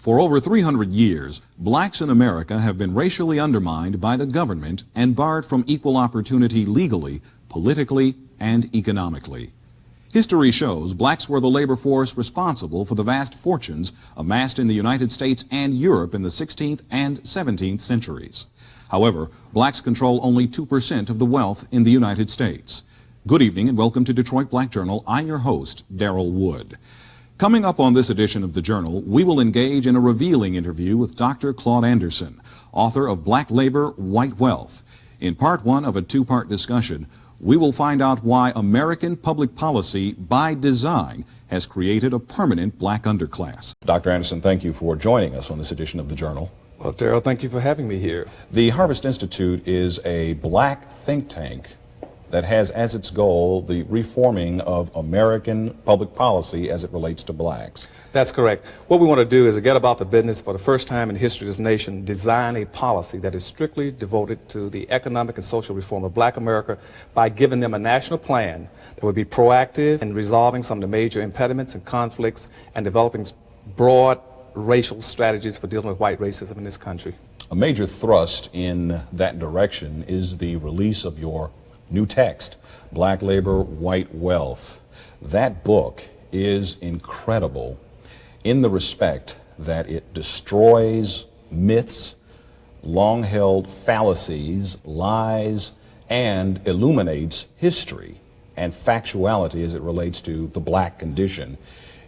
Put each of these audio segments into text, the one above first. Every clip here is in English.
For over 300 years, blacks in America have been racially undermined by the government and barred from equal opportunity legally, politically, and economically. History shows blacks were the labor force responsible for the vast fortunes amassed in the United States and Europe in the 16th and 17th centuries. However, blacks control only 2% of the wealth in the United States. Good evening and welcome to Detroit Black Journal. I'm your host, Darrell Wood. Coming up on this edition of the Journal, we will engage in a revealing interview with Dr. Claude Anderson, author of Black Labor, White Wealth. In part one of a two-part discussion, we will find out why American public policy, by design, has created a permanent black underclass. Dr. Anderson, thank you for joining us on this edition of the Journal. Well, Darrell, thank you for having me here. The Harvest Institute is a black think tank that has as its goal the reforming of American public policy as it relates to blacks. That's correct. What we want to do is get about the business for the first time in the history of this nation, design a policy that is strictly devoted to the economic and social reform of black America by giving them a national plan that would be proactive in resolving some of the major impediments and conflicts and developing broad racial strategies for dealing with white racism in this country. A major thrust in that direction is the release of your new text, Black Labor, White Wealth. That book is incredible in the respect that it destroys myths, long-held fallacies, lies, and illuminates history and factuality as it relates to the black condition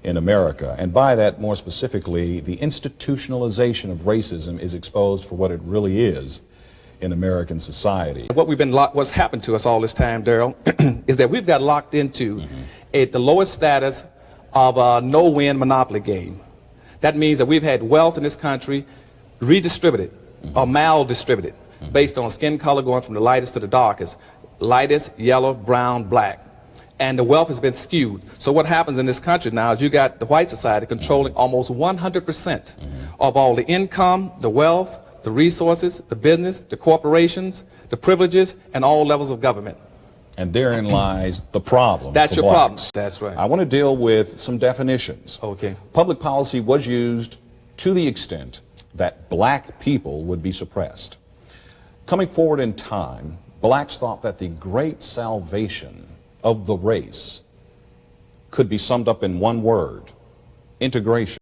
in America. And by that, more specifically, the institutionalization of racism is exposed for what it really is in American society. What's happened to us all this time, Darrell, is that we've got locked into the lowest status of a no-win monopoly game. That means that we've had wealth in this country redistributed or maldistributed based on skin color going from the lightest to the darkest, lightest, yellow, brown, black. And the wealth has been skewed. So what happens in this country now is you got the white society controlling almost 100% of all the income, the wealth, the resources, the business, the corporations, the privileges, and all levels of government. And therein lies the problem. That's your problem. That's right. I want to deal with some definitions. Okay. Public policy was used to the extent that black people would be suppressed. Coming forward in time, blacks thought that the great salvation of the race could be summed up in one word: integration.